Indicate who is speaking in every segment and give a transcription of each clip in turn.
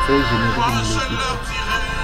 Speaker 1: très généreux de nous l'écouter.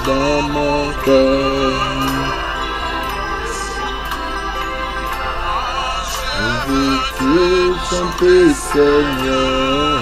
Speaker 1: Dans mon cœur, je veux te chanter, Seigneur.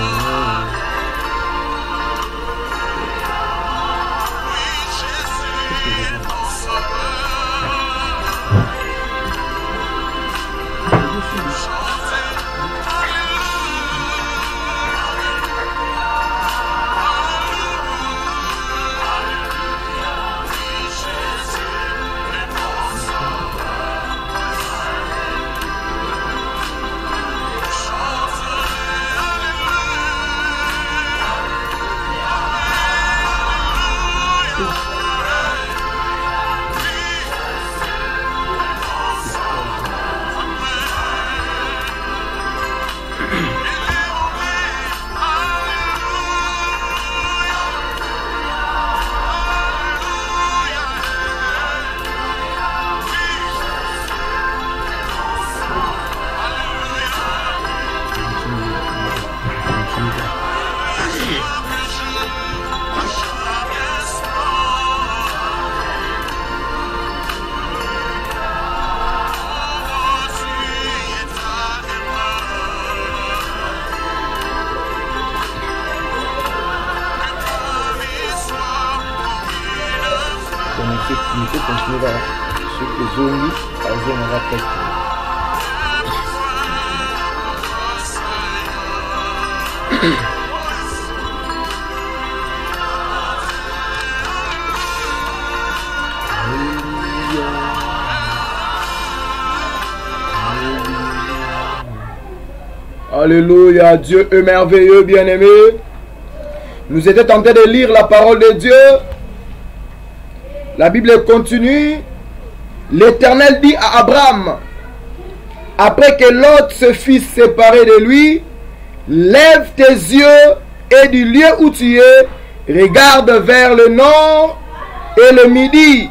Speaker 1: Il faut continuer vers ce que Zoni a rappelé. Alléluia, Dieu est merveilleux, bien-aimé. Nous étions en train de lire la parole de Dieu. La Bible continue. L'Éternel dit à Abraham, après que Lot se fît séparer de lui, lève tes yeux et du lieu où tu es, regarde vers le nord et le midi,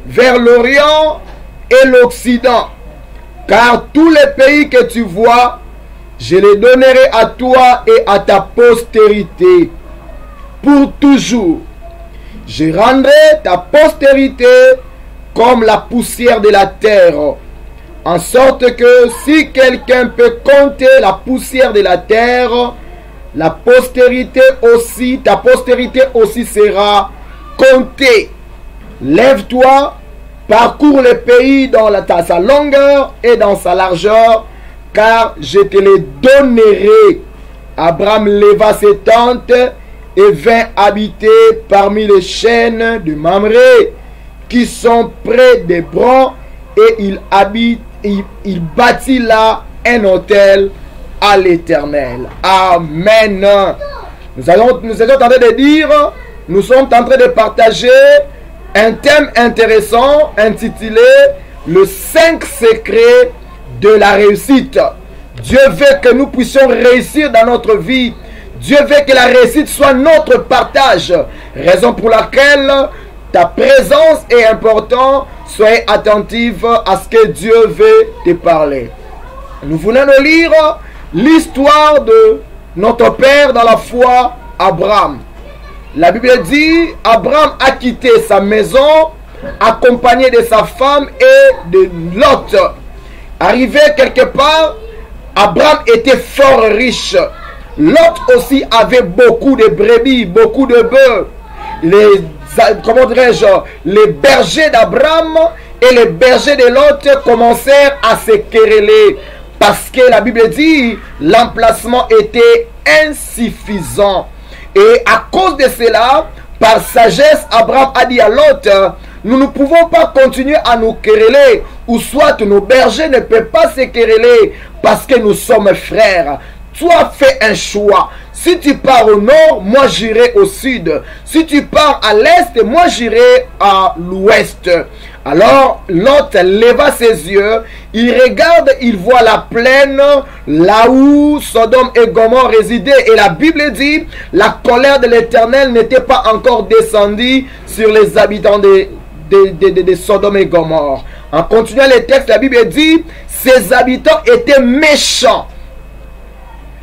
Speaker 1: vers l'Orient et l'Occident. Car tous les pays que tu vois, je les donnerai à toi et à ta postérité pour toujours. Je rendrai ta postérité comme la poussière de la terre, en sorte que si quelqu'un peut compter la poussière de la terre, la postérité aussi, ta postérité aussi sera comptée. Lève-toi, parcours le pays dans sa longueur et dans sa largeur, car je te les donnerai. Abraham leva ses tentes et vint habiter parmi les chênes de Mamré qui sont près d'Hébron, et il bâtit là un autel à l'Éternel. Amen. Nous sommes en train de dire, nous sommes en train de partager un thème intéressant intitulé le 5 secrets de la réussite. Dieu veut que nous puissions réussir dans notre vie. Dieu veut que la réussite soit notre partage. Raison pour laquelle ta présence est importante. Soyez attentifs à ce que Dieu veut te parler. Nous venons de lire l'histoire de notre père dans la foi, Abraham. La Bible dit, Abraham a quitté sa maison, accompagné de sa femme et de Lot. Arrivé quelque part, Abraham était fort riche. Lot aussi avait beaucoup de brebis, beaucoup de bœufs. Les bergers d'Abraham et les bergers de Lot commencèrent à se quereller. Parce que la Bible dit, l'emplacement était insuffisant. Et à cause de cela, par sagesse, Abraham a dit à Lot, nous ne pouvons pas continuer à nous quereller, ou soit nos bergers ne peuvent pas se quereller, parce que nous sommes frères. Toi, fais un choix. Si tu pars au nord, moi j'irai au sud. Si tu pars à l'est, moi j'irai à l'ouest. Alors, Lot leva ses yeux, il regarde, il voit la plaine, là où Sodome et Gomorrhe résidaient. Et la Bible dit, la colère de l'Éternel n'était pas encore descendue sur les habitants de Sodome et Gomorrhe. En continuant les textes, la Bible dit, ces habitants étaient méchants.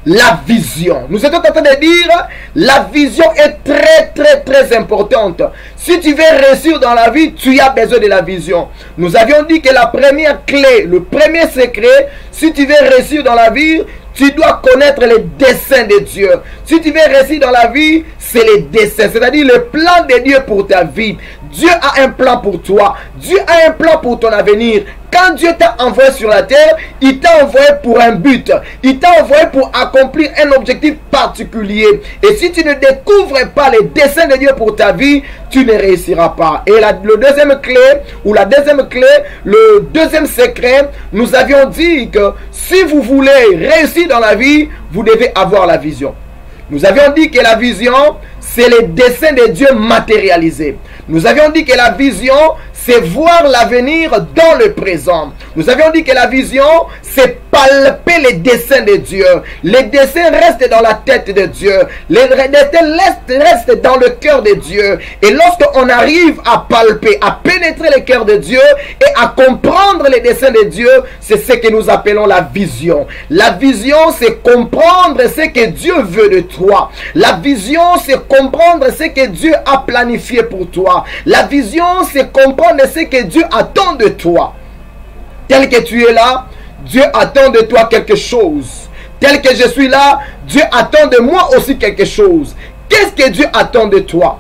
Speaker 1: La vision. Nous étions en train de dire, la vision est très importante. Si tu veux réussir dans la vie, tu as besoin de la vision. Nous avions dit que la première clé, le premier secret, si tu veux réussir dans la vie, tu dois connaître les desseins de Dieu. Si tu veux réussir dans la vie, c'est les desseins, c'est-à-dire le plan de Dieu pour ta vie. Dieu a un plan pour toi. Dieu a un plan pour ton avenir. Quand Dieu t'a envoyé sur la terre, il t'a envoyé pour un but. Il t'a envoyé pour accomplir un objectif particulier. Et si tu ne découvres pas les desseins de Dieu pour ta vie, tu ne réussiras pas. Et le deuxième secret, nous avions dit que si vous voulez réussir dans la vie, vous devez avoir la vision. Nous avions dit que la vision, c'est les desseins de Dieu matérialisés. Nous avions dit que la vision, c'est voir l'avenir dans le présent. Nous avions dit que la vision, c'est palper les desseins de Dieu. Les desseins restent dans la tête de Dieu. Les desseins restent dans le cœur de Dieu. Et lorsqu'on arrive à palper, à pénétrer le cœur de Dieu et à comprendre les desseins de Dieu, c'est ce que nous appelons la vision. La vision, c'est comprendre ce que Dieu veut de toi. La vision, c'est comprendre ce que Dieu a planifié pour toi. La vision, c'est comprendre ce que Dieu attend de toi. Tel que tu es là, Dieu attend de toi quelque chose. Tel que je suis là, Dieu attend de moi aussi quelque chose. Qu'est-ce que Dieu attend de toi?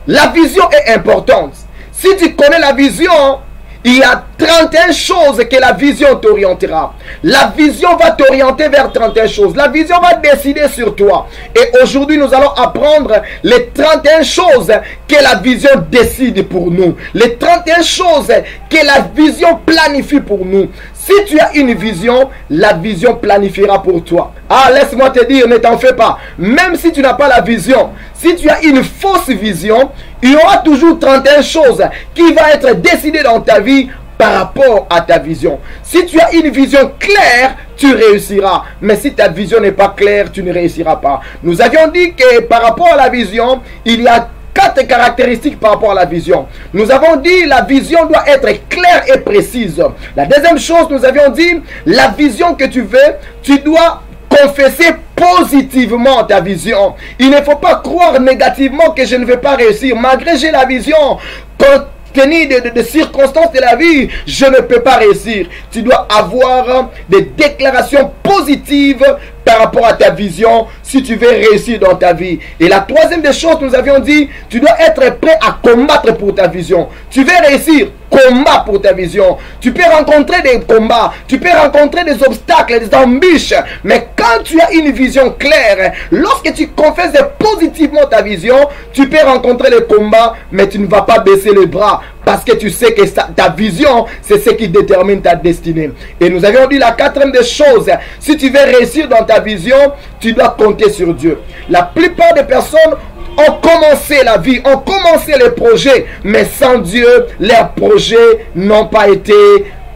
Speaker 1: La vision est importante. Si tu connais la vision, il y a 31 choses que la vision t'orientera. La vision va t'orienter vers 31 choses. La vision va décider sur toi. Et aujourd'hui, nous allons apprendre les 31 choses que la vision décide pour nous. Les 31 choses que la vision planifie pour nous. Si tu as une vision, la vision planifiera pour toi. Ah, laisse-moi te dire, ne t'en fais pas. Même si tu n'as pas la vision, si tu as une fausse vision, il y aura toujours 31 choses qui vont être décidées dans ta vie par rapport à ta vision. Si tu as une vision claire, tu réussiras. Mais si ta vision n'est pas claire, tu ne réussiras pas. Nous avions dit que par rapport à la vision, il y a 4 caractéristiques par rapport à la vision. Nous avons dit la vision doit être claire et précise. La deuxième chose, nous avions dit la vision que tu veux, tu dois confesser positivement ta vision. Il ne faut pas croire négativement que je ne vais pas réussir. Malgré j'ai la vision, compte tenu de circonstances de la vie, je ne peux pas réussir. Tu dois avoir des déclarations positives par rapport à ta vision si tu veux réussir dans ta vie. Et la troisième des choses, nous avions dit, tu dois être prêt à combattre pour ta vision. Tu veux réussir, combat pour ta vision. Tu peux rencontrer des combats, tu peux rencontrer des obstacles, des embûches, mais quand tu as une vision claire, lorsque tu confesses positivement ta vision, tu peux rencontrer les combats, mais tu ne vas pas baisser les bras parce que tu sais que ta vision, c'est ce qui détermine ta destinée. Et nous avions dit la quatrième des choses, si tu veux réussir dans ta vision, tu dois compter sur Dieu. La plupart des personnes ont commencé la vie, ont commencé les projets, mais sans Dieu, leurs projets n'ont pas été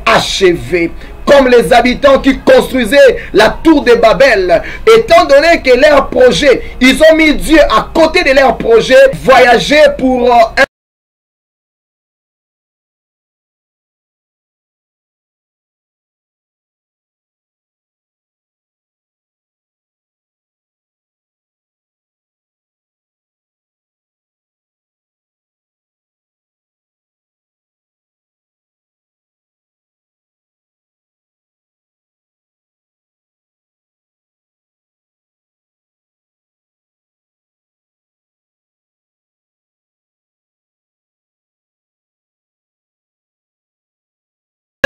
Speaker 1: achevés. comme les habitants qui construisaient la tour de Babel. Étant donné que leur projet, ils ont mis Dieu à côté de leur projet, voyager pour un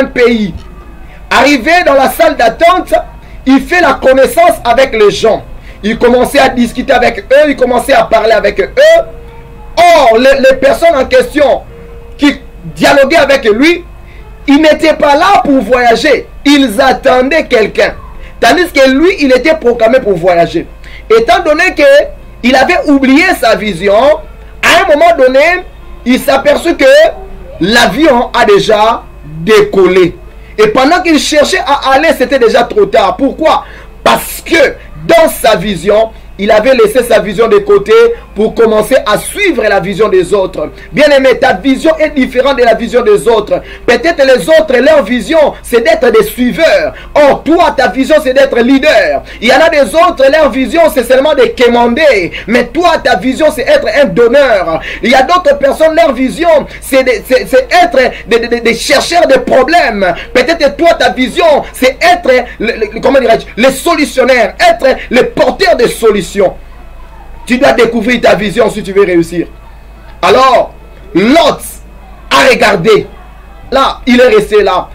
Speaker 1: pays. Arrivé dans la salle d'attente, il fait la connaissance avec les gens. Il commençait à discuter avec eux, il commençait à parler avec eux. Or, les personnes en question qui dialoguaient avec lui, ils n'étaient pas là pour voyager. Ils attendaient quelqu'un. Tandis que lui, il était programmé pour voyager. Étant donné qu'il avait oublié sa vision, à un moment donné, il s'aperçut que l'avion a déjà décollé. Et pendant qu'il cherchait à aller, c'était déjà trop tard. Pourquoi? Parce que dans sa vision, il avait laissé sa vision de côté pour commencer à suivre la vision des autres. Bien aimé, ta vision est différente de la vision des autres. Peut-être les autres, leur vision, c'est d'être des suiveurs. Or, toi, ta vision, c'est d'être leader. Il y en a des autres, leur vision, c'est seulement de commander. Mais toi, ta vision, c'est être un donneur. Il y a d'autres personnes, leur vision, c'est être des chercheurs de problèmes. Peut-être toi, ta vision, c'est être, comment dirais-je, les solutionnaires, être les porteurs de solutions. Tu dois découvrir ta vision si tu veux réussir. Alors, Lot a regardé. Là, il est resté là.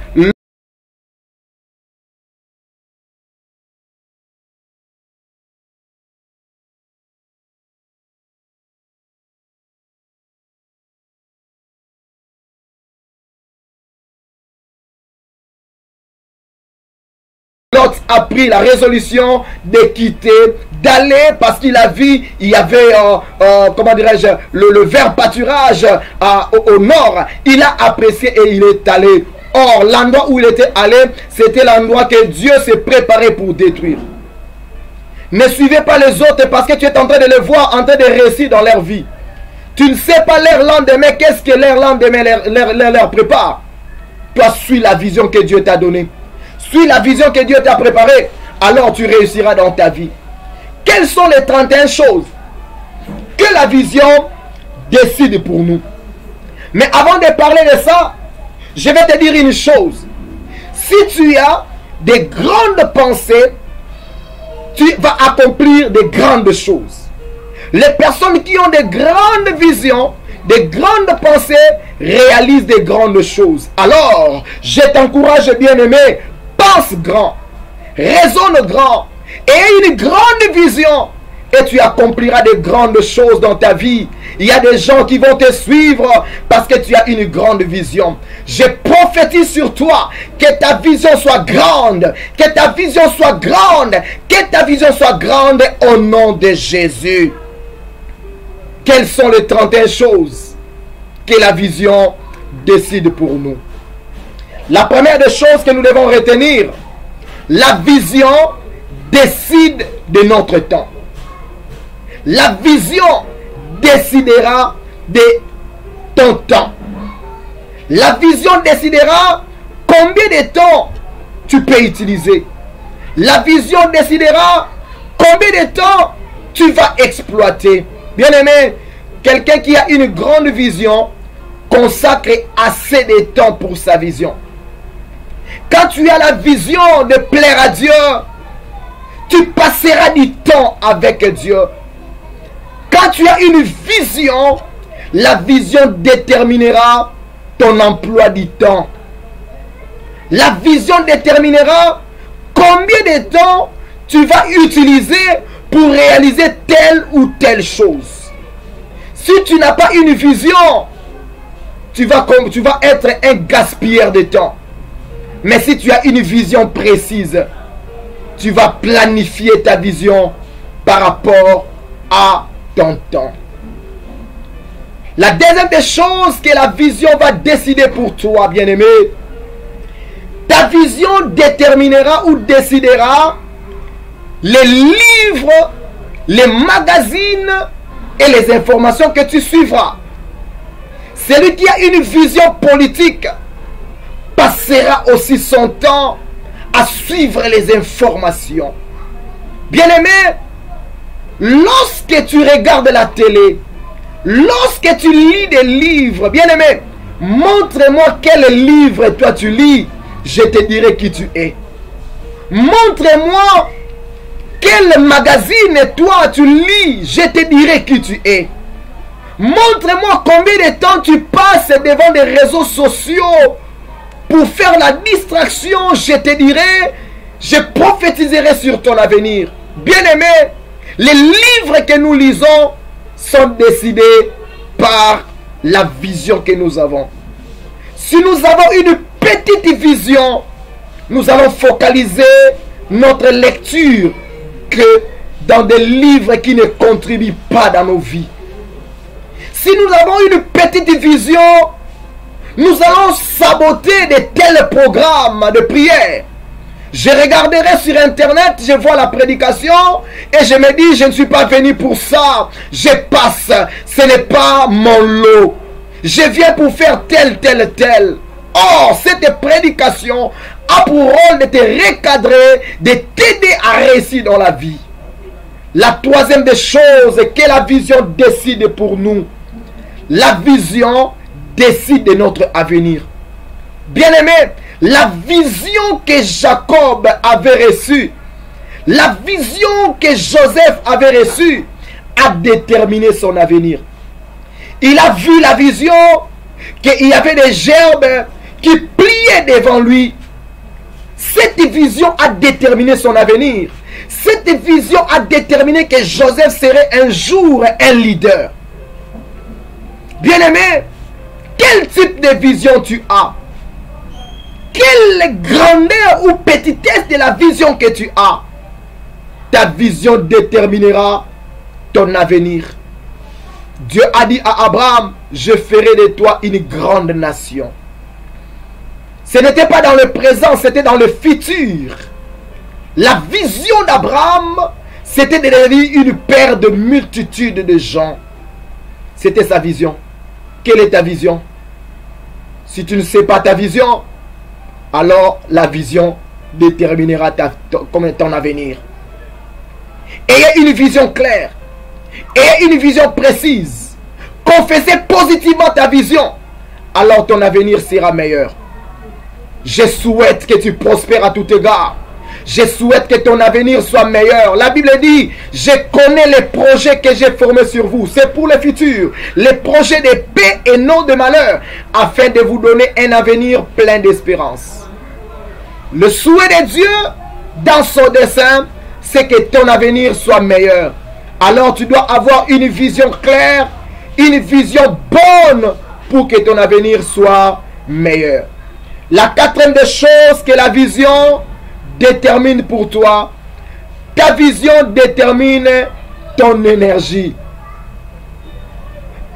Speaker 1: Lot a pris la résolution de quitter, d'aller, parce qu'il a vu, il y avait, comment dirais-je, le vert pâturage au nord. Il a apprécié et il est allé. Or, l'endroit où il était allé, c'était l'endroit que Dieu s'est préparé pour détruire. Ne suivez pas les autres parce que tu es en train de les voir en train de réussir dans leur vie. Tu ne sais pas leur lendemain, qu'est-ce que leur lendemain leur prépare. Toi, suis la vision que Dieu t'a donnée. Suis la vision que Dieu t'a préparée. Alors tu réussiras dans ta vie. Quelles sont les 31 choses que la vision décide pour nous? Mais avant de parler de ça, je vais te dire une chose. Si tu as des grandes pensées, tu vas accomplir de grandes choses. Les personnes qui ont de grandes visions, de grandes pensées, réalisent de grandes choses. Alors, je t'encourage, bien-aimé, pense grand, raisonne grand, et une grande vision, et tu accompliras de grandes choses dans ta vie. Il y a des gens qui vont te suivre parce que tu as une grande vision. Je prophétise sur toi que ta vision soit grande, que ta vision soit grande, que ta vision soit grande au nom de Jésus. Quelles sont les 31 choses que la vision décide pour nous? La première des choses que nous devons retenir, la vision décide de notre temps. La vision décidera de ton temps. La vision décidera combien de temps tu peux utiliser. La vision décidera combien de temps tu vas exploiter. Bien-aimé, quelqu'un qui a une grande vision consacre assez de temps pour sa vision. Quand tu as la vision de plaire à Dieu, tu passeras du temps avec Dieu. Quand tu as une vision, la vision déterminera ton emploi du temps. La vision déterminera combien de temps tu vas utiliser pour réaliser telle ou telle chose. Si tu n'as pas une vision, tu vas être un gaspilleur de temps. Mais si tu as une vision précise, tu vas planifier ta vision par rapport à ton temps. La deuxième des choses que la vision va décider pour toi, bien-aimé, Ta vision déterminera ou décidera les livres, les magazines et les informations que tu suivras. Celui qui a une vision politique passera aussi son temps à suivre les informations. Bien-aimé, lorsque tu regardes la télé, lorsque tu lis des livres, bien-aimé, montre-moi quel livre toi tu lis, je te dirai qui tu es. Montre-moi quel magazine toi tu lis, je te dirai qui tu es. Montre-moi combien de temps tu passes devant des réseaux sociaux pour faire la distraction, je te dirai, je prophétiserai sur ton avenir. Bien-aimé, les livres que nous lisons sont décidés par la vision que nous avons. Si nous avons une petite vision, nous allons focaliser notre lecture que dans des livres qui ne contribuent pas dans nos vies. Si nous avons une petite vision, nous allons saboter de tels programmes de prière. Je regarderai sur internet, je vois la prédication et je me dis, je ne suis pas venu pour ça. Je passe, ce n'est pas mon lot. Je viens pour faire tel. Or, cette prédication a pour rôle de te recadrer, de t'aider à réussir dans la vie. La troisième des choses que la vision décide pour nous. La vision décide de notre avenir. Bien-aimé, la vision que Jacob avait reçue, la vision que Joseph avait reçue, a déterminé son avenir. Il a vu la vision qu'il y avait des gerbes qui pliaient devant lui. Cette vision a déterminé son avenir. Cette vision a déterminé que Joseph serait un jour un leader. Bien-aimé, quel type de vision tu as? Quelle grandeur ou petitesse de la vision que tu as? Ta vision déterminera ton avenir. Dieu a dit à Abraham, je ferai de toi une grande nation. Ce n'était pas dans le présent, c'était dans le futur. La vision d'Abraham, c'était de devenir une paire de multitudes de gens. C'était sa vision. Quelle est ta vision? Si tu ne sais pas ta vision, alors la vision déterminera ton avenir. Ayez une vision claire. Ayez une vision précise. Confessez positivement ta vision. Alors ton avenir sera meilleur. Je souhaite que tu prospères à tout égard. Je souhaite que ton avenir soit meilleur. La Bible dit, je connais les projets que j'ai formés sur vous. C'est pour le futur. Les projets de paix et non de malheur. Afin de vous donner un avenir plein d'espérance. Le souhait de Dieu, dans son dessein, c'est que ton avenir soit meilleur. Alors tu dois avoir une vision claire, une vision bonne pour que ton avenir soit meilleur. La quatrième des choses que la vision détermine pour toi, ta vision détermine ton énergie.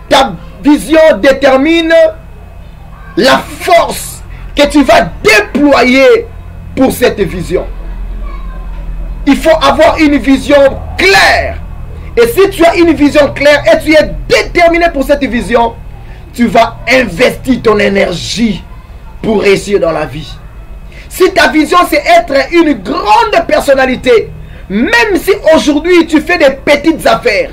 Speaker 1: Ta vision détermine la force que tu vas déployer pour cette vision. Il faut avoir une vision claire. Et si tu as une vision claire et tu es déterminé pour cette vision, tu vas investir ton énergie pour réussir dans la vie. Si ta vision c'est être une grande personnalité, même si aujourd'hui tu fais des petites affaires,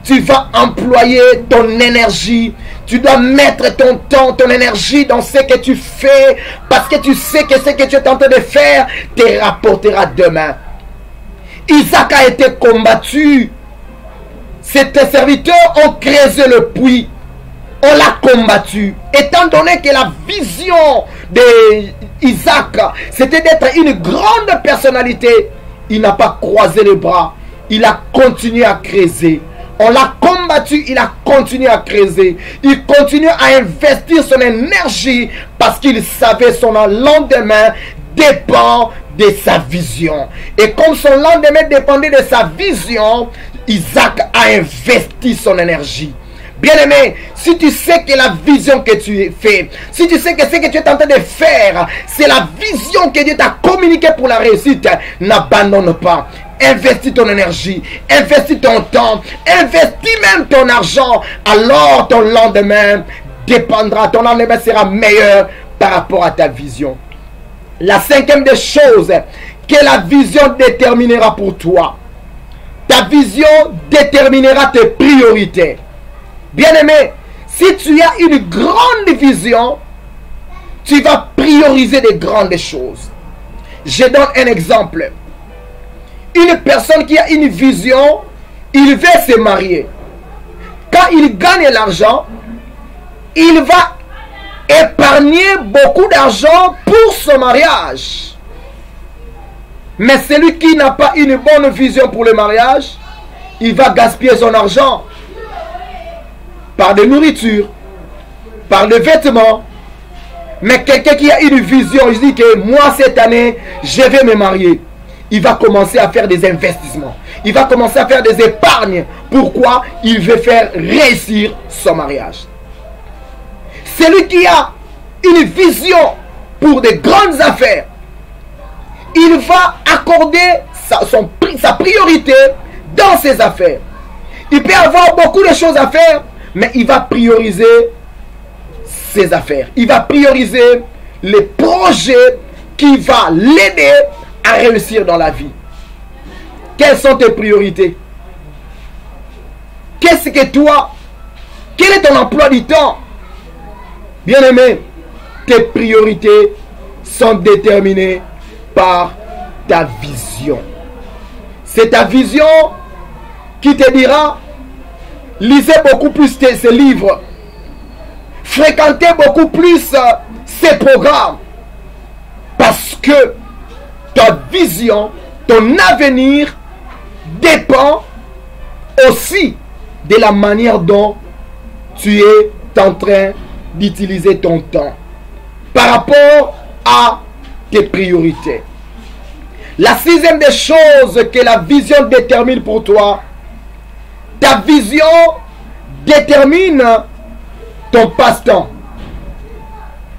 Speaker 1: tu vas employer ton énergie. Tu dois mettre ton temps, ton énergie dans ce que tu fais, parce que tu sais que ce que tu es en train de faire te rapportera demain. Isaac a été combattu. Ses serviteurs ont creusé le puits. On l'a combattu. Étant donné que la vision d'Isaac, c'était d'être une grande personnalité, il n'a pas croisé les bras. Il a continué à creuser. On l'a combattu, il a continué à creuser. Il continue à investir son énergie parce qu'il savait son lendemain dépend de sa vision. Et comme son lendemain dépendait de sa vision, Isaac a investi son énergie. Bien-aimé, si tu sais que la vision que tu fais, si tu sais que ce que tu es en train de faire, c'est la vision que Dieu t'a communiquée pour la réussite, n'abandonne pas. Investis ton énergie, investis ton temps, investis même ton argent. Alors ton lendemain dépendra, ton lendemain sera meilleur par rapport à ta vision. La cinquième des choses que la vision déterminera pour toi. Ta vision déterminera tes priorités. Bien-aimé, si tu as une grande vision, tu vas prioriser des grandes choses. Je donne un exemple. Une personne qui a une vision, il veut se marier. Quand il gagne l'argent, il va épargner beaucoup d'argent pour son mariage. Mais celui qui n'a pas une bonne vision pour le mariage, il va gaspiller son argent par de nourriture, par de vêtements. Mais quelqu'un qui a une vision, il dit que moi cette année, je vais me marier. Il va commencer à faire des investissements. Il va commencer à faire des épargnes. Pourquoi? Il veut faire réussir son mariage. Celui qui a une vision pour de grandes affaires, il va accorder sa priorité dans ses affaires. Il peut avoir beaucoup de choses à faire, mais il va prioriser ses affaires. Il va prioriser les projets qui vont l'aider à réussir dans la vie. Quelles sont tes priorités? Qu'est-ce que toi? Quel est ton emploi du temps? Bien-aimé, tes priorités sont déterminées par ta vision. C'est ta vision qui te dira: lisez beaucoup plus ces livres, fréquentez beaucoup plus ces programmes, parce que ta vision, ton avenir dépend aussi de la manière dont tu es en train d'utiliser ton temps par rapport à tes priorités. La sixième des choses que la vision détermine pour toi, ta vision détermine ton passe-temps.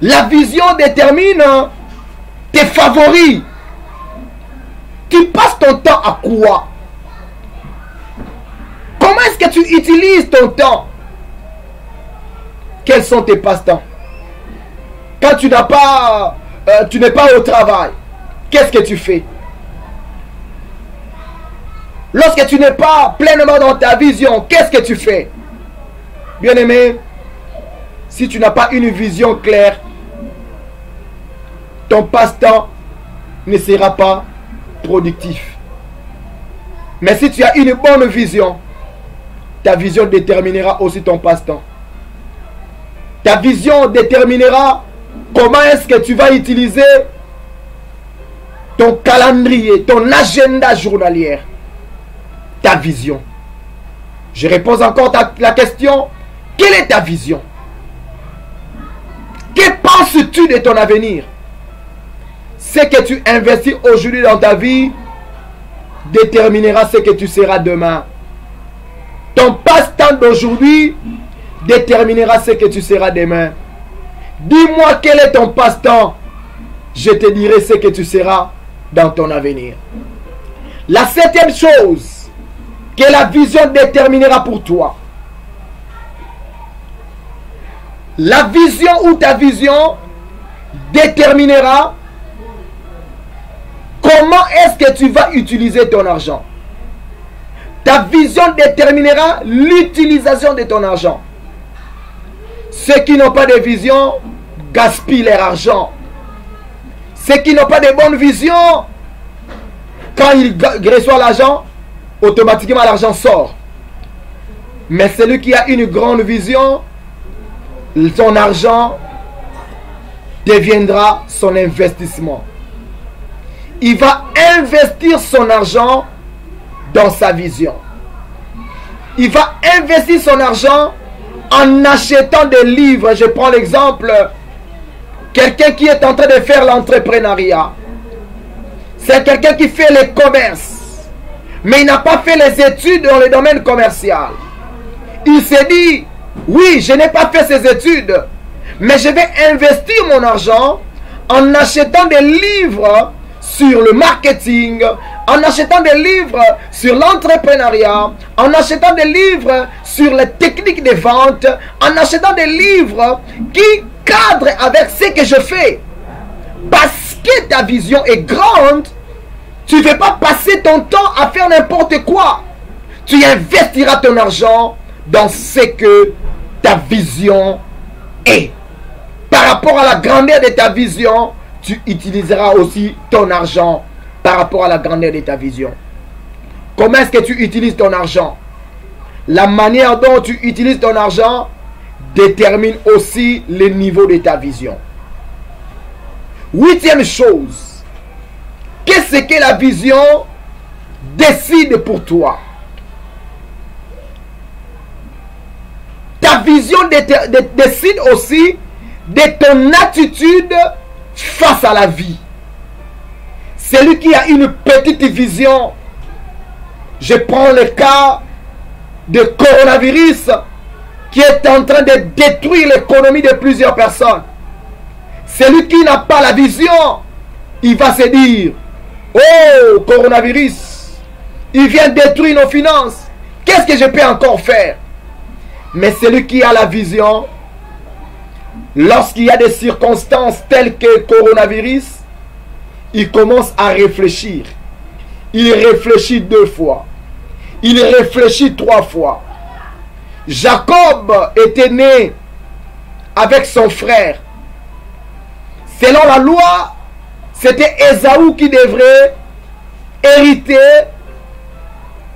Speaker 1: La vision détermine tes favoris. Tu passes ton temps à quoi? Comment est-ce que tu utilises ton temps? Quels sont tes passe-temps? Quand tu n'es pas au travail, qu'est-ce que tu fais? Lorsque tu n'es pas pleinement dans ta vision, qu'est-ce que tu fais? Bien-aimé, si tu n'as pas une vision claire, ton passe-temps ne sera pas productif. Mais si tu as une bonne vision, ta vision déterminera aussi ton passe-temps. Ta vision déterminera comment est-ce que tu vas utiliser ton calendrier, ton agenda journalier. Ta vision. Je réponds encore à la question: quelle est ta vision? Que penses-tu de ton avenir? Ce que tu investis aujourd'hui dans ta vie déterminera ce que tu seras demain. Ton passe-temps d'aujourd'hui déterminera ce que tu seras demain. Dis-moi quel est ton passe-temps. Je te dirai ce que tu seras dans ton avenir. La septième chose que la vision déterminera pour toi. La vision ou ta vision déterminera comment est-ce que tu vas utiliser ton argent. Ta vision déterminera l'utilisation de ton argent. Ceux qui n'ont pas de vision gaspillent leur argent. Ceux qui n'ont pas de bonne vision, quand ils reçoivent l'argent, automatiquement l'argent sort. Mais celui qui a une grande vision, son argent deviendra son investissement. Il va investir son argent dans sa vision. Il va investir son argent en achetant des livres. Je prends l'exemple, quelqu'un qui est en train de faire l'entrepreneuriat. C'est quelqu'un qui fait le commerce, mais il n'a pas fait les études dans le domaine commercial. Il s'est dit, Oui, je n'ai pas fait ces études, mais je vais investir mon argent en achetant des livres sur le marketing, en achetant des livres sur l'entrepreneuriat, en achetant des livres sur les techniques de vente, en achetant des livres qui cadrent avec ce que je fais. Parce que ta vision est grande, tu ne vas pas passer ton temps à faire n'importe quoi. Tu investiras ton argent dans ce que ta vision est. Par rapport à la grandeur de ta vision, tu utiliseras aussi ton argent par rapport à la grandeur de ta vision. Comment est-ce que tu utilises ton argent? La manière dont tu utilises ton argent détermine aussi le niveau de ta vision. Huitième chose, qu'est-ce que la vision décide pour toi? Ta vision décide aussi de ton attitude face à la vie. Celui qui a une petite vision, je prends le cas de coronavirus qui est en train de détruire l'économie de plusieurs personnes. Celui qui n'a pas la vision, il va se dire, oh, coronavirus, il vient détruire nos finances. Qu'est-ce que je peux encore faire? Mais celui qui a la vision, lorsqu'il y a des circonstances telles que le coronavirus, il commence à réfléchir. Il réfléchit 2 fois. Il réfléchit 3 fois. Jacob était né avec son frère. Selon la loi, c'était Ésaü qui devrait hériter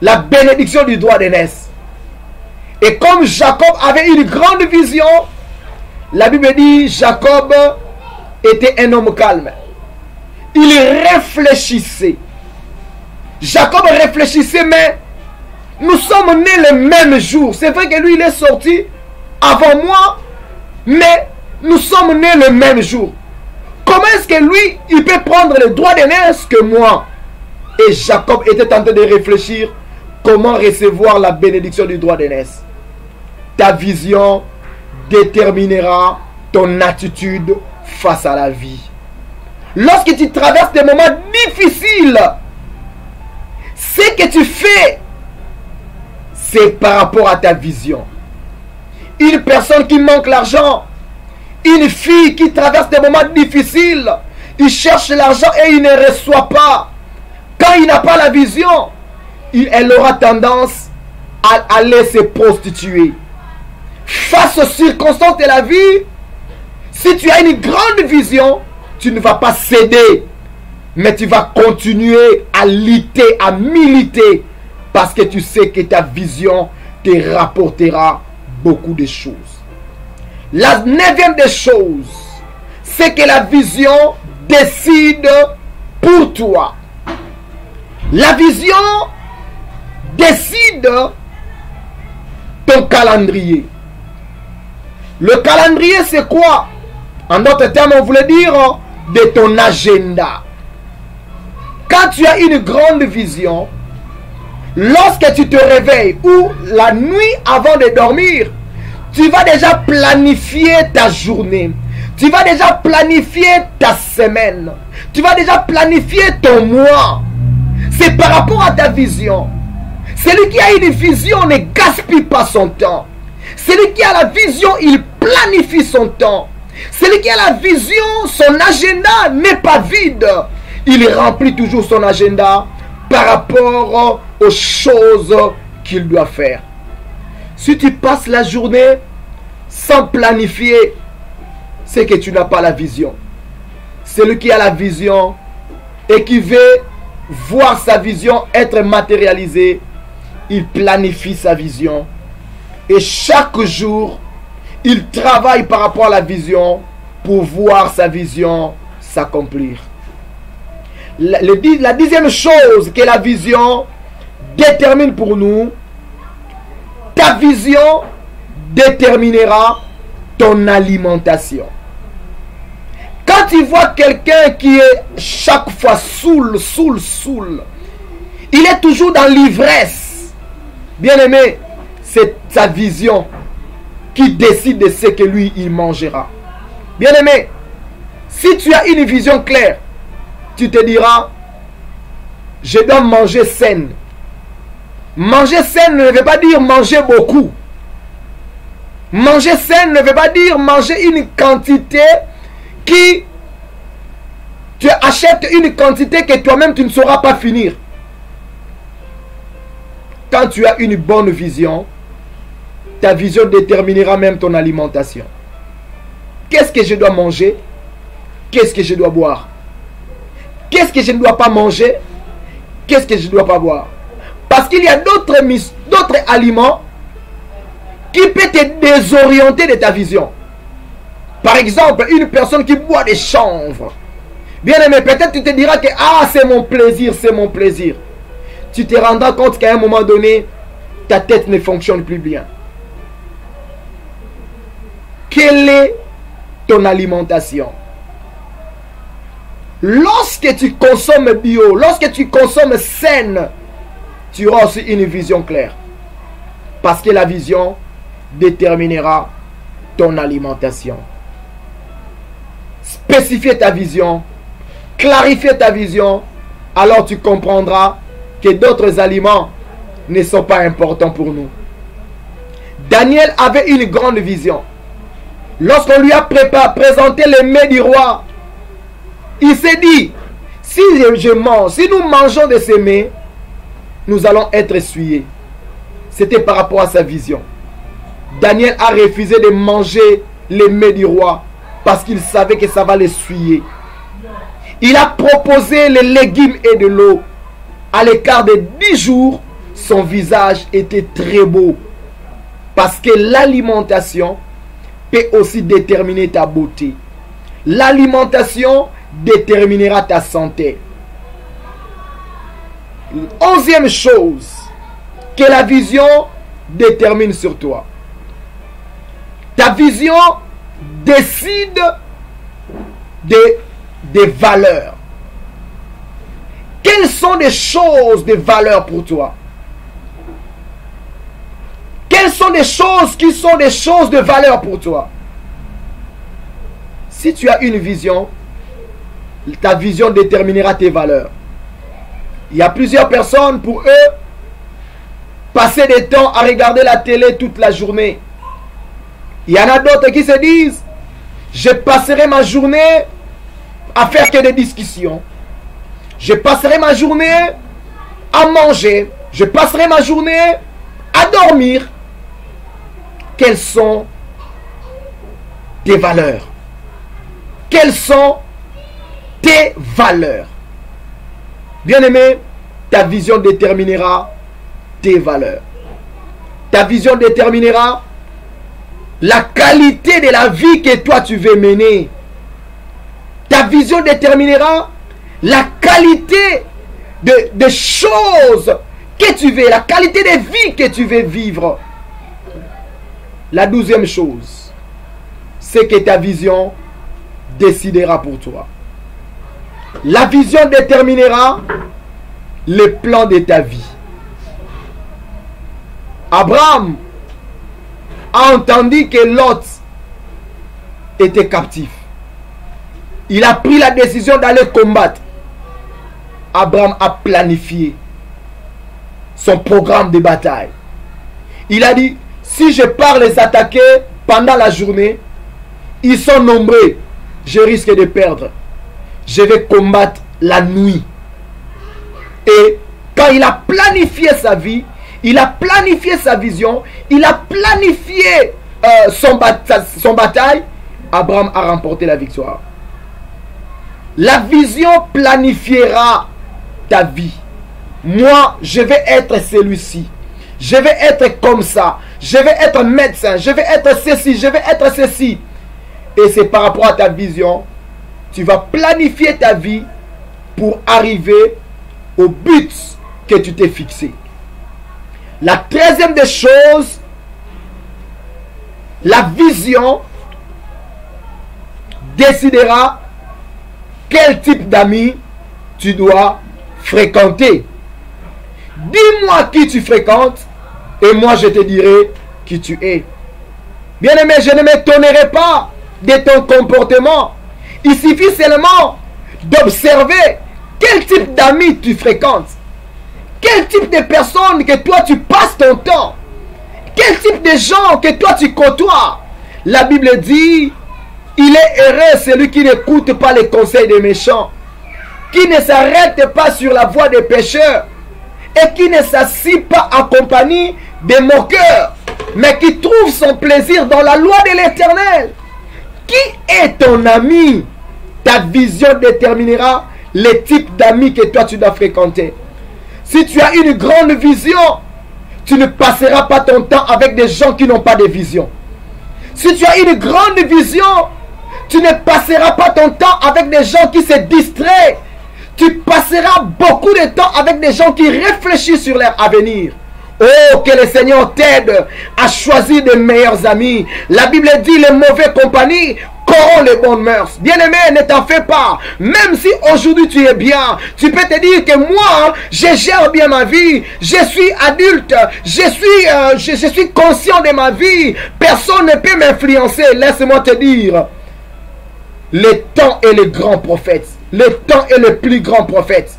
Speaker 1: la bénédiction du droit d'aînesse. Et comme Jacob avait une grande vision, la Bible dit Jacob était un homme calme. Il réfléchissait. Jacob réfléchissait, mais nous sommes nés le même jour. C'est vrai que lui, il est sorti avant moi, mais nous sommes nés le même jour. Comment est-ce que lui, il peut prendre le droit d'aînesse que moi? Et Jacob était en train de réfléchir comment recevoir la bénédiction du droit d'aînesse. Ta vision déterminera ton attitude face à la vie. Lorsque tu traverses des moments difficiles, ce que tu fais, c'est par rapport à ta vision. Une personne qui manque l'argent, une fille qui traverse des moments difficiles, il cherche l'argent et il ne reçoit pas. Quand il n'a pas la vision, elle aura tendance à aller se prostituer. Face aux circonstances de la vie, si tu as une grande vision, tu ne vas pas céder, mais tu vas continuer à lutter, à militer, parce que tu sais que ta vision te rapportera beaucoup de choses. La 9e des choses, c'est que la vision décide pour toi. La vision décide ton calendrier. Le calendrier, c'est quoi? En d'autres termes, on voulait dire de ton agenda. Quand tu as une grande vision, lorsque tu te réveilles ou la nuit avant de dormir, tu vas déjà planifier ta journée. Tu vas déjà planifier ta semaine. Tu vas déjà planifier ton mois. C'est par rapport à ta vision. Celui qui a une vision ne gaspille pas son temps. Celui qui a la vision, il planifie son temps. Celui qui a la vision, son agenda n'est pas vide. Il remplit toujours son agenda par rapport aux choses qu'il doit faire. Si tu passes la journée sans planifier, c'est que tu n'as pas la vision. Celui qui a la vision et qui veut voir sa vision être matérialisée, il planifie sa vision. Et chaque jour, il travaille par rapport à la vision pour voir sa vision s'accomplir. La 10e chose que la vision détermine pour nous, ta vision déterminera ton alimentation. Quand tu vois quelqu'un qui est chaque fois saoul, il est toujours dans l'ivresse. Bien aimé, c'est sa vision qui décide de ce que lui, il mangera. Bien-aimé, si tu as une vision claire, tu te diras, je dois manger saine. Manger saine ne veut pas dire manger beaucoup. Manger saine ne veut pas dire manger une quantité qui... Tu achètes une quantité que toi-même tu ne sauras pas finir. Quand tu as une bonne vision, ta vision déterminera même ton alimentation. Qu'est-ce que je dois manger? Qu'est-ce que je dois boire? Qu'est-ce que je ne dois pas manger? Qu'est-ce que je ne dois pas boire? Parce qu'il y a d'autres aliments qui peuvent te désorienter de ta vision. Par exemple, une personne qui boit des chanvre. Bien aimé, peut-être tu te diras que c'est mon plaisir, c'est mon plaisir. Tu te rendras compte qu'à un moment donné, ta tête ne fonctionne plus bien. Quelle est ton alimentation? Lorsque tu consommes bio, lorsque tu consommes saine, tu auras aussi une vision claire. Parce que la vision déterminera ton alimentation. Spécifier ta vision, clarifier ta vision, alors tu comprendras que d'autres aliments ne sont pas importants pour nous. Daniel avait une grande vision. Lorsqu'on lui a présenté les mets du roi, il s'est dit, si nous mangeons de ces mets, nous allons être essuyés. C'était par rapport à sa vision. Daniel a refusé de manger les mets du roi parce qu'il savait que ça va l'essuyer. Il a proposé les légumes et de l'eau. À l'écart de 10 jours, son visage était très beau. Parce que l'alimentation peut aussi déterminer ta beauté. L'alimentation déterminera ta santé. 11e chose que la vision détermine sur toi. Ta vision décide des valeurs. Quelles sont les choses de valeur pour toi? Quelles sont les choses qui sont des choses de valeur pour toi? Si tu as une vision, ta vision déterminera tes valeurs. Il y a plusieurs personnes, pour eux, passer des temps à regarder la télé toute la journée. Il y en a d'autres qui se disent, je passerai ma journée à faire que des discussions. Je passerai ma journée à manger. Je passerai ma journée à dormir. Quelles sont tes valeurs? Quelles sont tes valeurs? Bien-aimé, ta vision déterminera tes valeurs. Ta vision déterminera la qualité de la vie que toi tu veux mener. Ta vision déterminera la qualité de choses que tu veux, la qualité de vie que tu veux vivre. La 12e chose, c'est que ta vision décidera pour toi. La vision déterminera le plan de ta vie. Abraham a entendu que Lot était captif. Il a pris la décision d'aller combattre. Abraham a planifié son programme de bataille. Il a dit, si je pars les attaquer pendant la journée, ils sont nombreux, je risque de perdre. Je vais combattre la nuit. Et quand il a planifié sa vie, il a planifié sa vision, il a planifié son bataille, Abraham a remporté la victoire. La vision planifiera ta vie. Moi, je vais être celui-ci. Je vais être comme ça. Je vais être médecin. Je vais être ceci. Je vais être ceci. Et c'est par rapport à ta vision, tu vas planifier ta vie pour arriver au but que tu t'es fixé. La 13e des choses, la vision décidera quel type d'amis tu dois fréquenter. Dis-moi qui tu fréquentes et moi je te dirai qui tu es. Bien-aimé, je ne m'étonnerai pas de ton comportement. Il suffit seulement d'observer quel type d'amis tu fréquentes. Quel type de personnes que toi tu passes ton temps. Quel type de gens que toi tu côtoies. La Bible dit, il est heureux celui qui n'écoute pas les conseils des méchants, qui ne s'arrête pas sur la voie des pécheurs et qui ne s'assied pas en compagnie des moqueurs, mais qui trouve son plaisir dans la loi de l'Éternel. Qui est ton ami? Ta vision déterminera le type d'amis que toi tu dois fréquenter. Si tu as une grande vision, tu ne passeras pas ton temps avec des gens qui n'ont pas de vision. Si tu as une grande vision, tu ne passeras pas ton temps avec des gens qui se distraient. Tu passeras beaucoup de temps avec des gens qui réfléchissent sur leur avenir. Oh, que le Seigneur t'aide à choisir de meilleurs amis. La Bible dit, les mauvaises compagnies corrompent les bonnes mœurs. Bien-aimé, ne t'en fais pas. Même si aujourd'hui tu es bien, tu peux te dire que moi, je gère bien ma vie. Je suis adulte. Je suis conscient de ma vie. Personne ne peut m'influencer. Laisse-moi te dire, le temps est le grand prophète. Le temps est le plus grand prophète.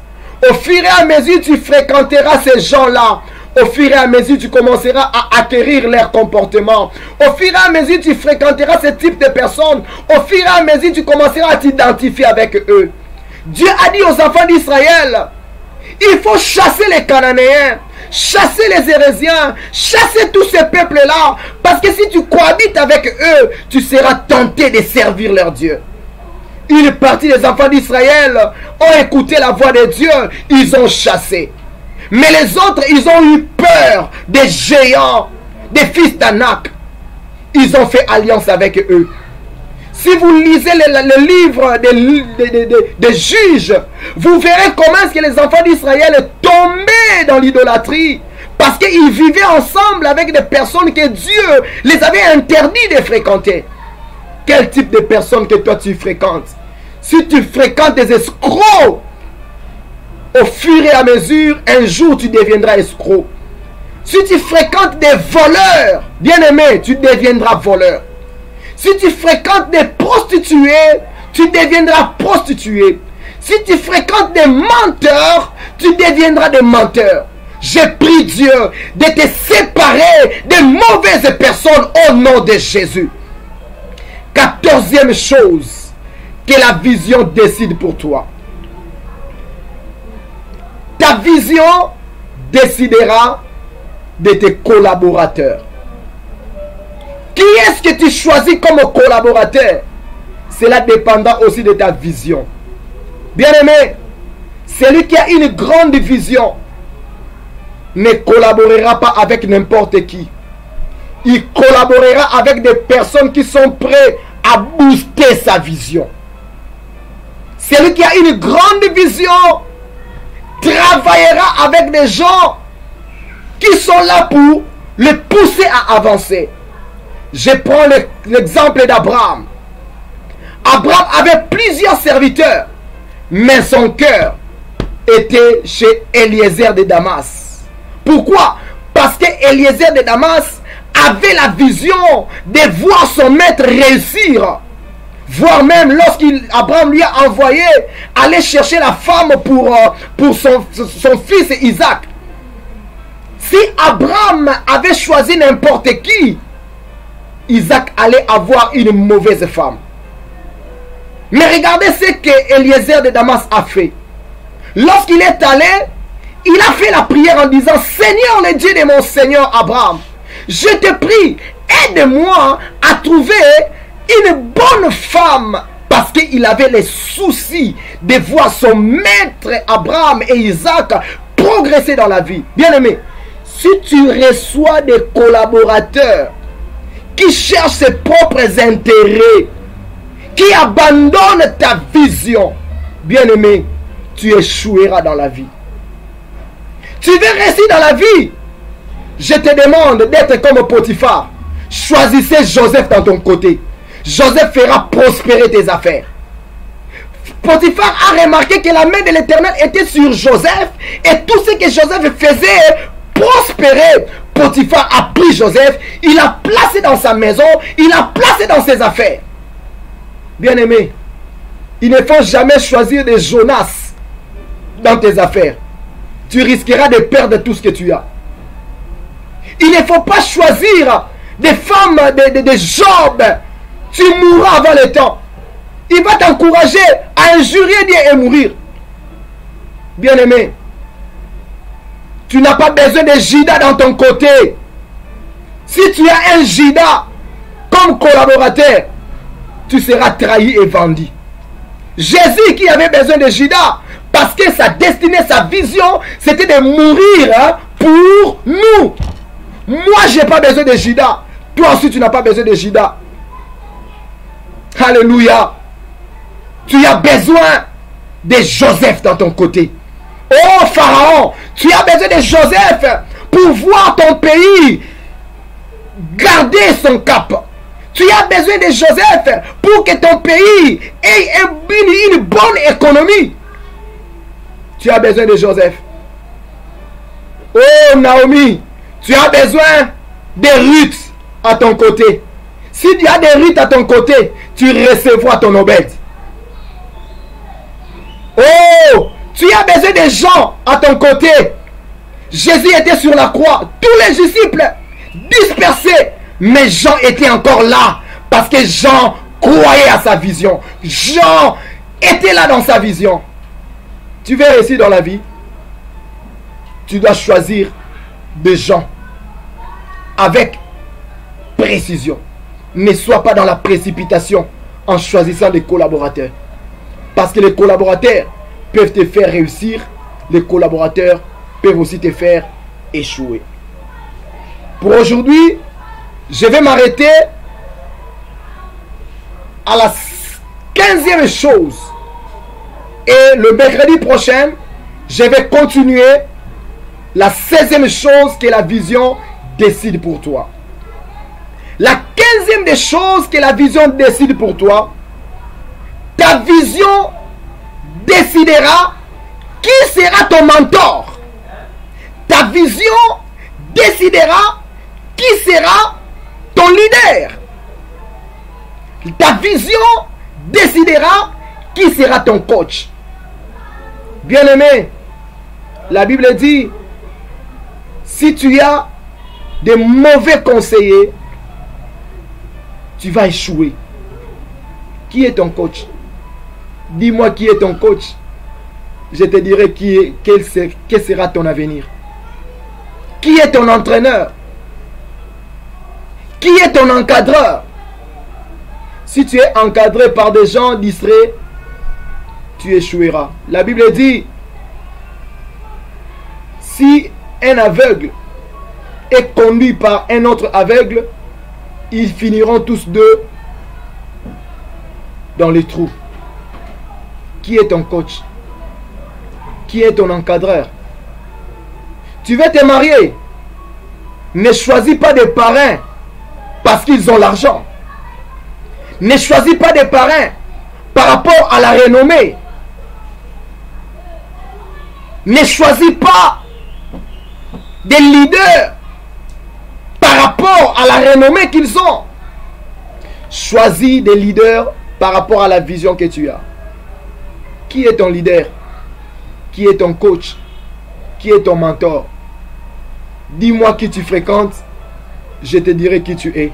Speaker 1: Au fur et à mesure, tu fréquenteras ces gens-là. Au fur et à mesure, tu commenceras à acquérir leur comportement. Au fur et à mesure, tu fréquenteras ce type de personnes. Au fur et à mesure, tu commenceras à t'identifier avec eux. Dieu a dit aux enfants d'Israël, il faut chasser les Cananéens, chasser les Hérésiens, chasser tous ces peuples-là. Parce que si tu cohabites avec eux, tu seras tenté de servir leur Dieu. Une partie des enfants d'Israël ont écouté la voix de Dieu, ils ont chassé. Mais les autres, ils ont eu peur des géants, des fils d'Anak. Ils ont fait alliance avec eux. Si vous lisez le livre des juges, vous verrez comment est-ce que les enfants d'Israël tombaient dans l'idolâtrie. Parce qu'ils vivaient ensemble avec des personnes que Dieu les avait interdit de fréquenter. Quel type de personnes que toi tu fréquentes? Si tu fréquentes des escrocs, au fur et à mesure, un jour tu deviendras escroc. Si tu fréquentes des voleurs, bien-aimé, tu deviendras voleur. Si tu fréquentes des prostituées, tu deviendras prostituée. Si tu fréquentes des menteurs, tu deviendras des menteurs. Je prie Dieu de te séparer des mauvaises personnes au nom de Jésus. 14e chose, que la vision décide pour toi. Ta vision décidera de tes collaborateurs. Qui est-ce que tu choisis comme collaborateur? Cela dépendra aussi de ta vision. Bien-aimé, celui qui a une grande vision ne collaborera pas avec n'importe qui. Il collaborera avec des personnes qui sont prêtes à booster sa vision. Celui qui a une grande vision travaillera avec des gens qui sont là pour le pousser à avancer. Je prends l'exemple d'Abraham. Abraham avait plusieurs serviteurs, mais son cœur était chez Eliezer de Damas. Pourquoi? Parce que Eliezer de Damas avait la vision de voir son maître réussir. Voire même lorsqu'Abraham lui a envoyé aller chercher la femme pour son fils Isaac. Si Abraham avait choisi n'importe qui, Isaac allait avoir une mauvaise femme. Mais regardez ce que Eliezer de Damas a fait. Lorsqu'il est allé, il a fait la prière en disant, Seigneur le Dieu de mon Seigneur Abraham, je te prie, aide-moi à trouver une bonne femme, parce qu'il avait les soucis de voir son maître Abraham et Isaac progresser dans la vie. Bien-aimé, si tu reçois des collaborateurs qui cherchent ses propres intérêts, qui abandonnent ta vision, bien-aimé, tu échoueras dans la vie. Tu veux réussir dans la vie? Je te demande d'être comme Potiphar. Choisissez Joseph dans ton côté. Joseph fera prospérer tes affaires. Potiphar a remarqué que la main de l'Éternel était sur Joseph et tout ce que Joseph faisait prospérait. Potiphar a pris Joseph, il l'a placé dans sa maison, il l'a placé dans ses affaires. Bien-aimé, il ne faut jamais choisir des Jonas dans tes affaires. Tu risqueras de perdre tout ce que tu as. Il ne faut pas choisir des femmes, des Job. Tu mourras avant le temps. Il va t'encourager à injurier Dieu et mourir. Bien-aimé, tu n'as pas besoin de Judas dans ton côté. Si tu as un Judas comme collaborateur, tu seras trahi et vendu. Jésus qui avait besoin de Judas, parce que sa destinée, sa vision, c'était de mourir pour nous. Moi, je n'ai pas besoin de Judas. Toi aussi, tu n'as pas besoin de Judas. Alléluia. Tu as besoin de Joseph dans ton côté. Oh Pharaon, tu as besoin de Joseph pour voir ton pays garder son cap. Tu as besoin de Joseph pour que ton pays ait une bonne économie. Tu as besoin de Joseph. Oh Naomi, tu as besoin de Ruth à ton côté. Si tu as des Ruth à ton côté, tu recevras ton Obed. Oh, tu as besoin de gens à ton côté. Jésus était sur la croix. Tous les disciples dispersés. Mais Jean était encore là. Parce que Jean croyait à sa vision. Jean était là dans sa vision. Tu veux réussir dans la vie? Tu dois choisir des gens avec précision. Ne sois pas dans la précipitation en choisissant des collaborateurs. Parce que les collaborateurs peuvent te faire réussir. Les collaborateurs peuvent aussi te faire échouer. Pour aujourd'hui, je vais m'arrêter à la 15e chose. Et le mercredi prochain, je vais continuer la 16e chose que la vision décide pour toi. La 15e des choses que la vision décide pour toi, ta vision décidera qui sera ton mentor. Ta vision décidera qui sera ton leader. Ta vision décidera qui sera ton coach. Bien-aimé, la Bible dit, si tu as des mauvais conseillers, tu vas échouer. Qui est ton coach? Dis-moi qui est ton coach. Je te dirai quel sera ton avenir. Qui est ton entraîneur? Qui est ton encadreur? Si tu es encadré par des gens distraits, tu échoueras. La Bible dit, si un aveugle est conduit par un autre aveugle, ils finiront tous deux dans les trous. Qui est ton coach? Qui est ton encadreur? Tu veux te marier? Ne choisis pas des parrains parce qu'ils ont l'argent. Ne choisis pas des parrains par rapport à la renommée. Ne choisis pas des leaders par rapport à la renommée qu'ils ont. Choisis des leaders par rapport à la vision que tu as. Qui est ton leader? Qui est ton coach? Qui est ton mentor? Dis-moi qui tu fréquentes, je te dirai qui tu es.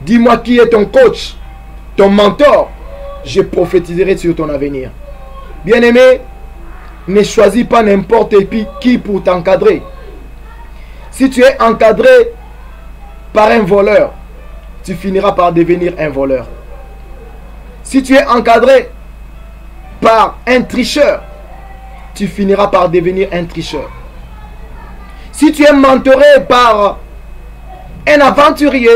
Speaker 1: Dis-moi qui est ton coach, ton mentor, je prophétiserai sur ton avenir. Bien-aimé, ne choisis pas n'importe qui pour t'encadrer. Si tu es encadré par un voleur, tu finiras par devenir un voleur. Si tu es encadré par un tricheur, tu finiras par devenir un tricheur. Si tu es mentoré par un aventurier,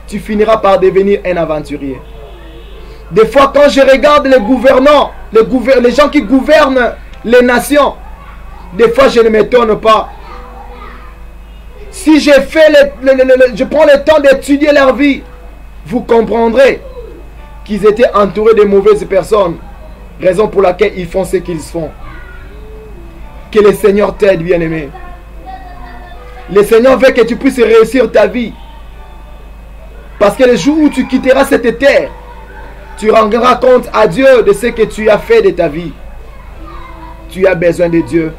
Speaker 1: tu finiras par devenir un aventurier. Des fois, quand je regarde les gouvernants, les gens qui gouvernent les nations, des fois, je ne m'étonne pas. Si je prends le temps d'étudier leur vie, vous comprendrez qu'ils étaient entourés de mauvaises personnes, raison pour laquelle ils font ce qu'ils font. Que le Seigneur t'aide, bien-aimé. Le Seigneur veut que tu puisses réussir ta vie. Parce que le jour où tu quitteras cette terre, tu rendras compte à Dieu de ce que tu as fait de ta vie. Tu as besoin de Dieu.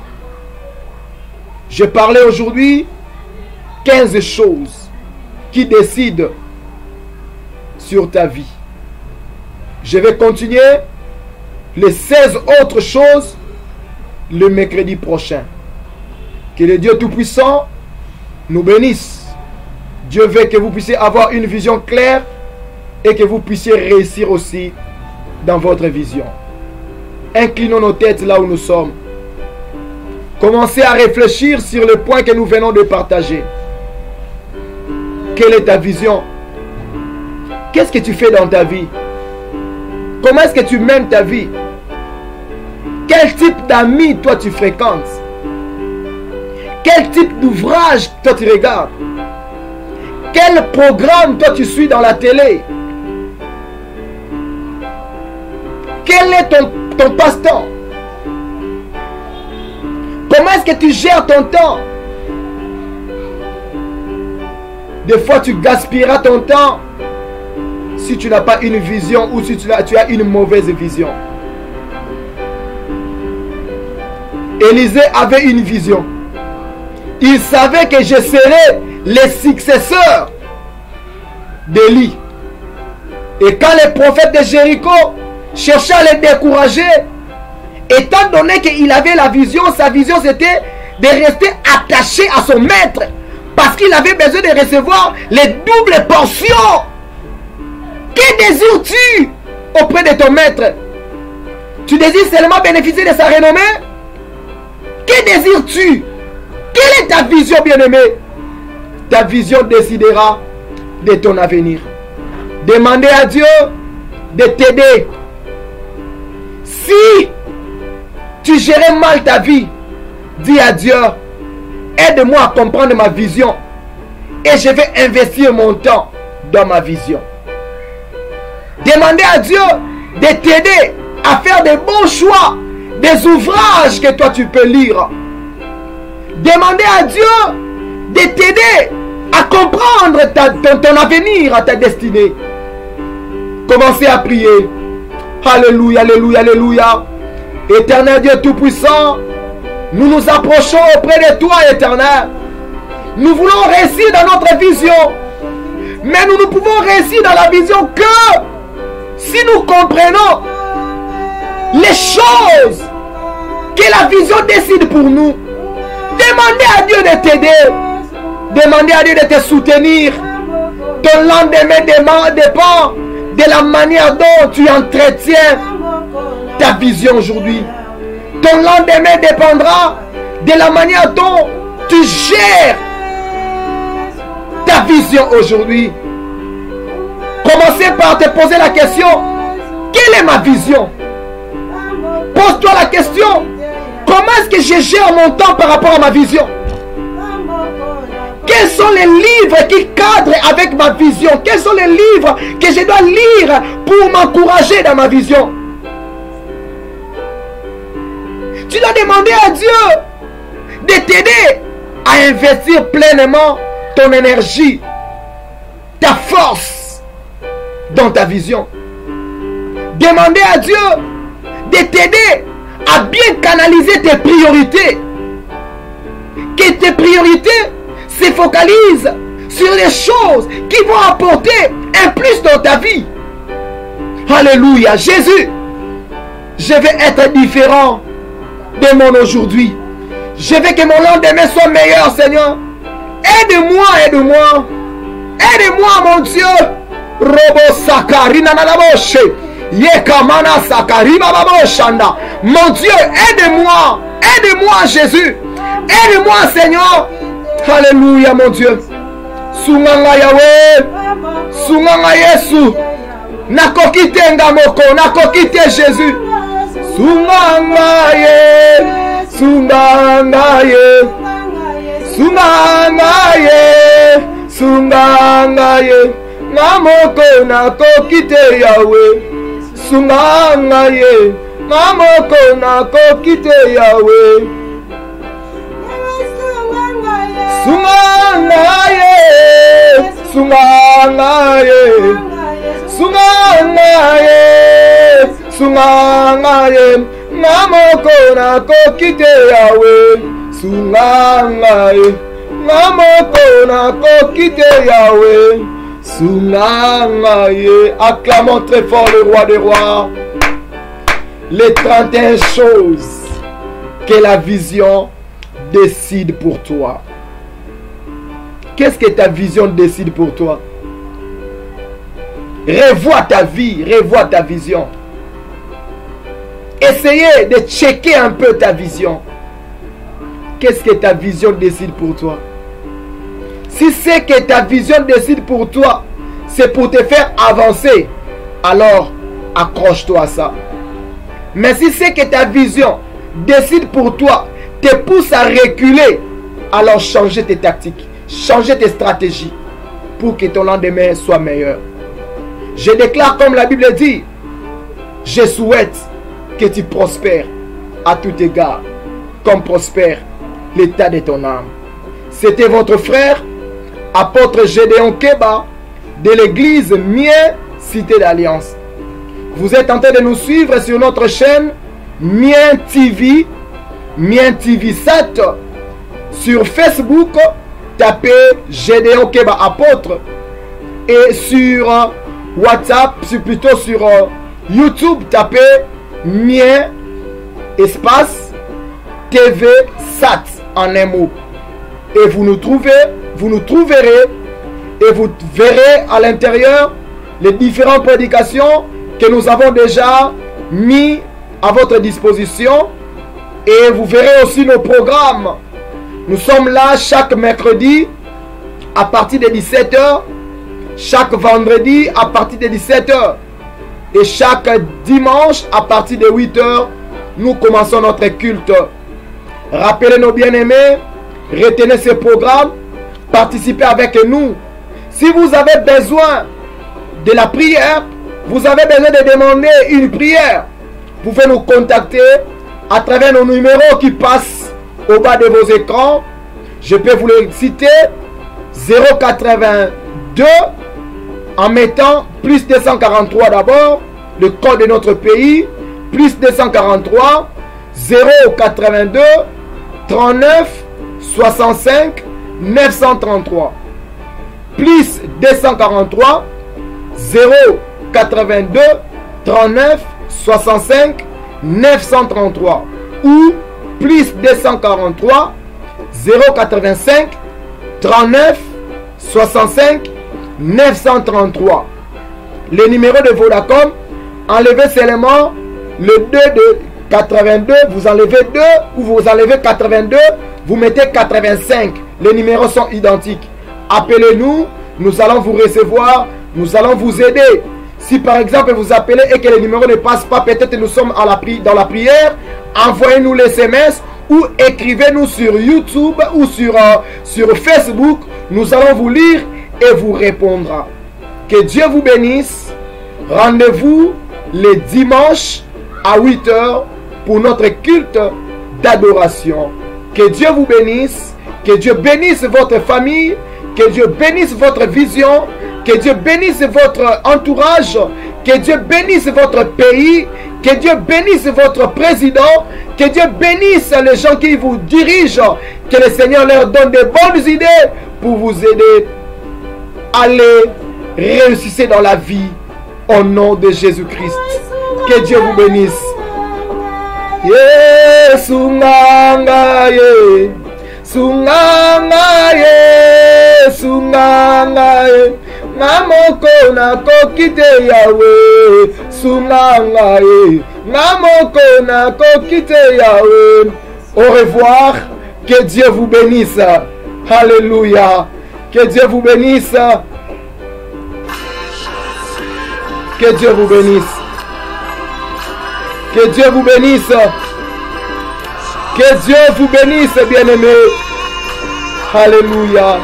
Speaker 1: Je parlais aujourd'hui 15 choses qui décident sur ta vie. Je vais continuer les 16 autres choses le mercredi prochain. Que le Dieu Tout-Puissant nous bénisse. Dieu veut que vous puissiez avoir une vision claire et que vous puissiez réussir aussi dans votre vision. Inclinons nos têtes là où nous sommes. Commencez à réfléchir sur le point que nous venons de partager. Quelle est ta vision? Qu'est-ce que tu fais dans ta vie? Comment est-ce que tu mènes ta vie? Quel type d'amis toi tu fréquentes? Quel type d'ouvrage toi tu regardes? Quel programme toi tu suis dans la télé? Quel est ton passe-temps? Comment est-ce que tu gères ton temps? Des fois tu gaspilleras ton temps si tu n'as pas une vision ou si tu as une mauvaise vision. Élisée avait une vision. Il savait que je serais le successeur d'Élie. Et quand les prophètes de Jéricho cherchaient à le décourager, étant donné qu'il avait la vision, sa vision c'était de rester attaché à son maître. Parce qu'il avait besoin de recevoir les doubles portions. Que désires-tu auprès de ton maître? Tu désires seulement bénéficier de sa renommée? Que désires-tu? Quelle est ta vision, bien-aimé? Ta vision décidera de ton avenir. Demandez à Dieu de t'aider. Si tu gérais mal ta vie, dis à Dieu, aide-moi à comprendre ma vision et je vais investir mon temps dans ma vision. Demandez à Dieu de t'aider à faire des bons choix, des ouvrages que toi tu peux lire. Demandez à Dieu de t'aider à comprendre ton avenir, à ta destinée. Commencez à prier. Alléluia, alléluia, alléluia. Éternel Dieu Tout-Puissant, nous nous approchons auprès de toi, Éternel. Nous voulons réussir dans notre vision. Mais nous ne pouvons réussir dans la vision que si nous comprenons les choses que la vision décide pour nous. Demandez à Dieu de t'aider. Demandez à Dieu de te soutenir. Ton lendemain dépend de la manière dont tu entretiens ta vision aujourd'hui. Ton lendemain dépendra de la manière dont tu gères ta vision aujourd'hui. Commencez par te poser la question: quelle est ma vision? Pose-toi la question: comment est-ce que je gère mon temps par rapport à ma vision? Quels sont les livres qui cadrent avec ma vision? Quels sont les livres que je dois lire pour m'encourager dans ma vision? Tu dois demander à Dieu de t'aider à investir pleinement ton énergie, ta force dans ta vision. Demandez à Dieu de t'aider à bien canaliser tes priorités. Que tes priorités se focalisent sur les choses qui vont apporter un plus dans ta vie. Alléluia. Jésus, je vais être différent de mon aujourd'hui. Je veux que mon lendemain soit meilleur, Seigneur. Aide-moi, aide-moi. Aide-moi, mon Dieu. Robo sakarina nanaboshe. Yekamana sakarima baboshanda. Mon Dieu, aide-moi. Aide-moi, Jésus. Aide-moi, Seigneur. Alléluia, mon Dieu. Sunganga Yahweh. Sunganga Yesu. Nakokite ngamoko. Nakokite Jésus. Sunganga ye. Sunganga ye. Sunganga ye. Sunganga ye. Namoko nakokite Yahweh. Sunganga ye. Namoko nakokite Yahweh. Sungangaye, sungangaye, sungangaye, sungangaye, namoko nako kite yawe, sungangaye, namoko nako kite yawe, sungangaye. Acclamons très fort le roi des rois. Les 31 choses que la vision décide pour toi. Qu'est-ce que ta vision décide pour toi? Revois ta vie, revois ta vision. Essayez de checker un peu ta vision. Qu'est-ce que ta vision décide pour toi? Si c'est que ta vision décide pour toi, c'est pour te faire avancer, alors accroche-toi à ça. Mais si c'est que ta vision décide pour toi, te pousse à reculer, alors change tes tactiques, change tes stratégies pour que ton lendemain soit meilleur. Je déclare comme la Bible dit, je souhaite que tu prospères à tout égard, comme prospère l'état de ton âme. C'était votre frère, apôtre Gédéon Keba, de l'église Mien Cité d'Alliance. Vous êtes en train de nous suivre sur notre chaîne Mien TV, Mien TV 7. Sur Facebook, tapez Gédéon Keba apôtre. Et sur WhatsApp, plutôt sur YouTube, tapez Mien espace TV SAT en un mot. Et vous nous trouverez et vous verrez à l'intérieur les différentes prédications que nous avons déjà mis à votre disposition. Et vous verrez aussi nos programmes. Nous sommes là chaque mercredi à partir de 17h, chaque vendredi à partir de 17h et chaque dimanche à partir de 8h, nous commençons notre culte. Rappelez nos bien-aimés, retenez ce programme, participez avec nous. Si vous avez besoin de la prière, vous avez besoin de demander une prière, vous pouvez nous contacter à travers nos numéros qui passent au bas de vos écrans. Je peux vous les citer: 082 en mettant plus 243 d'abord, le code de notre pays, plus 243 082 39 65 933, plus 243 082 39 65 933 ou plus 243 085 39 65 933. Le numéro de Vodacom, enlevez seulement le 2 de 82, vous enlevez 2 ou vous enlevez 82, vous mettez 85. Les numéros sont identiques. Appelez-nous, nous allons vous recevoir, nous allons vous aider. Si par exemple vous appelez et que le numéro ne passe pas, peut-être nous sommes dans la prière, envoyez-nous les SMS ou écrivez-nous sur YouTube ou sur Facebook. Nous allons vous lire et vous répondra. Que Dieu vous bénisse. Rendez-vous les dimanches à 8h pour notre culte d'adoration. Que Dieu vous bénisse. Que Dieu bénisse votre famille. Que Dieu bénisse votre vision. Que Dieu bénisse votre entourage. Que Dieu bénisse votre pays. Que Dieu bénisse votre président. Que Dieu bénisse les gens qui vous dirigent. Que le Seigneur leur donne de bonnes idées pour vous aider. Allez, réussissez dans la vie au nom de Jésus-Christ. Que Dieu vous bénisse. Sungangaye, sungangaye, sungangaye, namoko nako kite yawe, sungangaye, namoko nako kite yawe. Au revoir, que Dieu vous bénisse. Alléluia. Que Dieu vous bénisse. Que Dieu vous bénisse. Que Dieu vous bénisse. Que Dieu vous bénisse, bien-aimés. Alléluia.